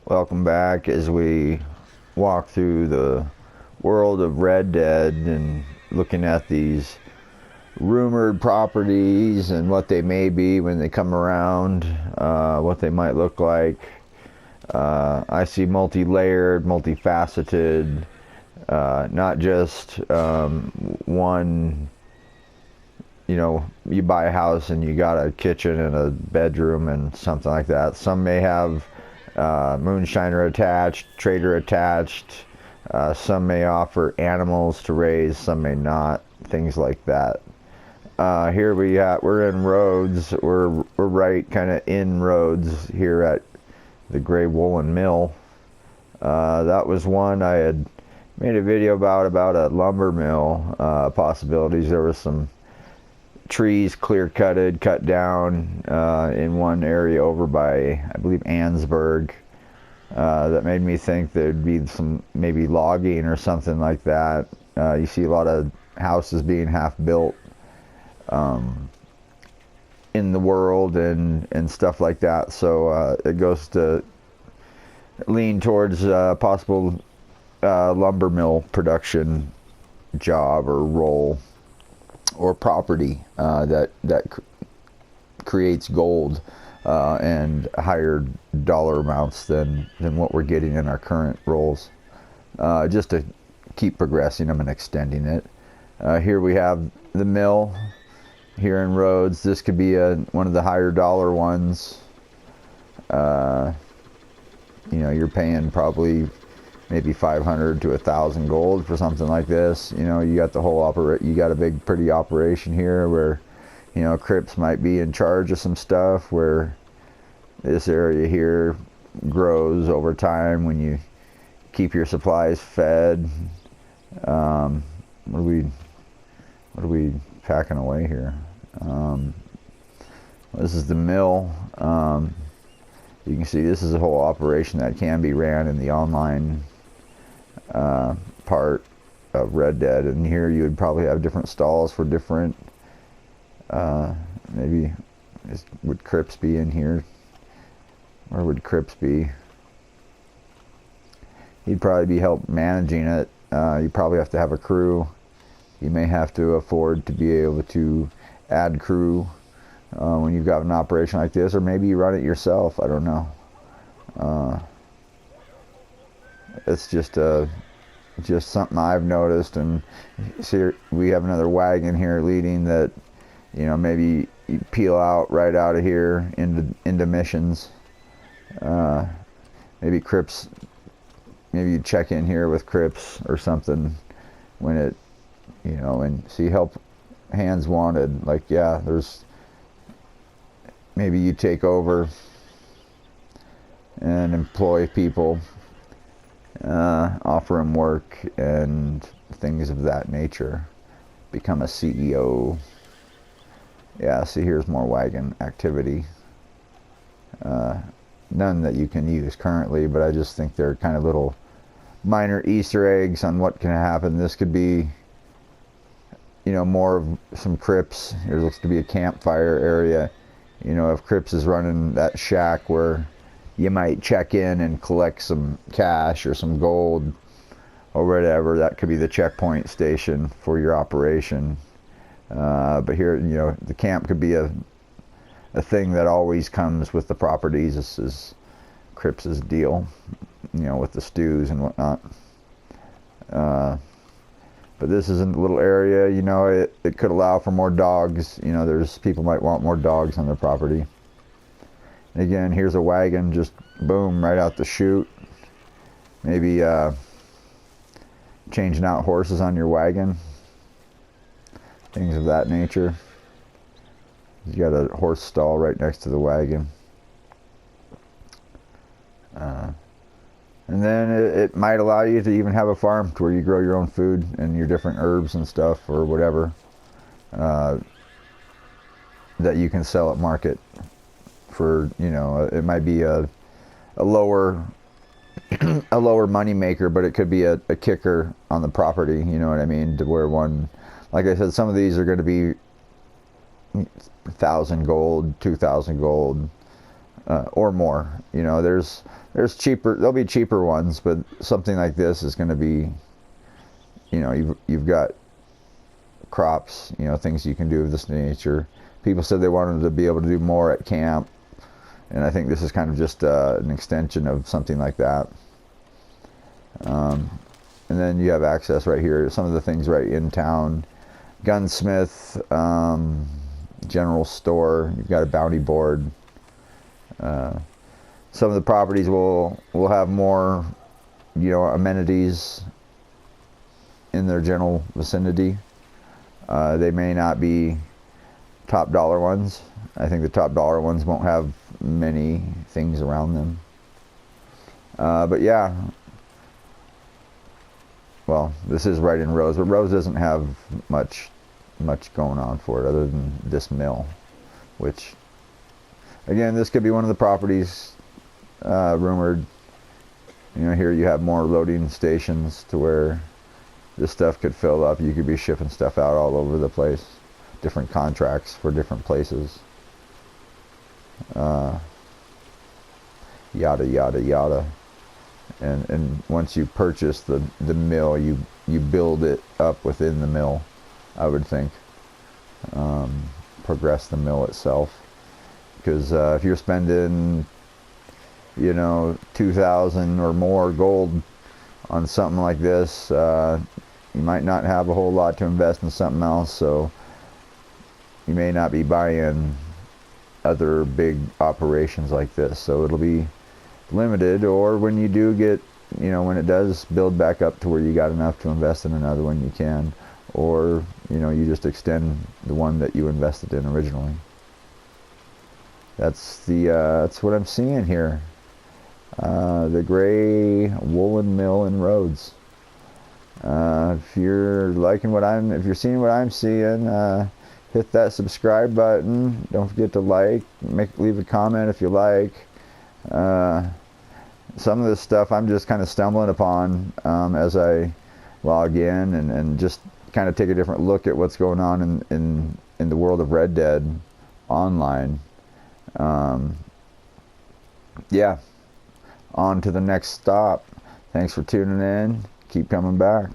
Welcome back as we walk through the world of Red Dead and looking at these rumored properties and what they may be when they come around, what they might look like. I see multi-layered, multifaceted, not just one. You buy a house and you got a kitchen and a bedroom and something like that. Some may have moonshiner attached, trader attached. Some may offer animals to raise, some may not. Things like that. Here we're in Rhodes. We're right kind of in Rhodes here at the Gray Woolen Mill. That was one I had made a video about a lumber mill possibilities. There was some trees clear-cut down in one area over by, I believe, Ansburg. That made me think there'd be some maybe logging or something like that. You see a lot of houses being half-built in the world and stuff like that. So it goes to lean towards possible lumber mill production job or role or property that creates gold and higher dollar amounts than what we're getting in our current roles, just to keep progressing them and extending it. Here we have the mill here in Rhodes. This could be one of the higher dollar ones. You're paying probably maybe 500 to 1,000 gold for something like this. You got the whole you got a big pretty operation here where Crips might be in charge of some stuff, where this area here grows over time when you keep your supplies fed. What are we packing away here? This is the mill. You can see this is a whole operation that can be ran in the online part of Red Dead, and here you would probably have different stalls for different would Crips be in here? Where would Crips be? He'd probably be help managing it. You probably have to have a crew. You may have to afford to be able to add crew when you've got an operation like this, or maybe you run it yourself. I don't know. It's just something I've noticed. And see, we have another wagon here leading that, maybe you peel out right out of here into missions. Maybe Crips, maybe you check in here with Crips or something when it, and see help hands wanted. Like, yeah, there's, maybe you take over and employ people, offer them work and things of that nature. Become a CEO. Yeah, see, here's more wagon activity. None that you can use currently, but I just think they're kind of little minor Easter eggs on what can happen. This could be, more of some Crips. There looks to be a campfire area. If Crips is running that shack where you might check in and collect some cash or some gold or whatever, that could be the checkpoint station for your operation. But here, the camp could be a thing that always comes with the properties. This is Crips' deal, with the stews and whatnot. But this isn't a little area, it could allow for more dogs. There's people might want more dogs on their property. And again, here's a wagon, just boom, right out the chute. Maybe changing out horses on your wagon. Things of that nature. You got a horse stall right next to the wagon. And then it might allow you to even have a farm to where you grow your own food and your different herbs and stuff or whatever that you can sell at market for, it might be a lower a lower money maker, but it could be a kicker on the property, you know what I mean, to where one, like I said, some of these are going to be 1,000 gold, 2,000 gold, or more. You know, there's cheaper, there'll be cheaper ones, but something like this is going to be, you know, you've got crops, you know, things you can do of this nature. People said they wanted to be able to do more at camp, and I think this is kind of just an extension of something like that. And then you have access right here, some of the things right in town. Gunsmith, general store, you've got a bounty board. Some of the properties will have more, you know, amenities in their general vicinity. They may not be top dollar ones. I think the top dollar ones won't have many things around them. But yeah, well, this is right in Rose, but Rose doesn't have much going on for it other than this mill, which, again, this could be one of the properties rumored. You know, here you have more loading stations to where this stuff could fill up. You could be shipping stuff out all over the place, different contracts for different places, yada yada yada. And once you purchase the mill, you build it up within the mill, I would think. Progress the mill itself, because if you're spending, you know, 2,000 or more gold on something like this, you might not have a whole lot to invest in something else, so you may not be buying other big operations like this, so it'll be limited. Or when you do get, you know, when it does build back up to where you got enough to invest in another one, you can, or, you know, you just extend the one that you invested in originally. That's what I'm seeing here. The gray woolen mill in Rhodes. If you're if you're seeing what I'm seeing, hit that subscribe button. Don't forget to leave a comment if you like. Some of this stuff I'm just kind of stumbling upon as I log in and just kind of take a different look at what's going on in the world of Red Dead Online. Yeah, on to the next stop. Thanks for tuning in. Keep coming back.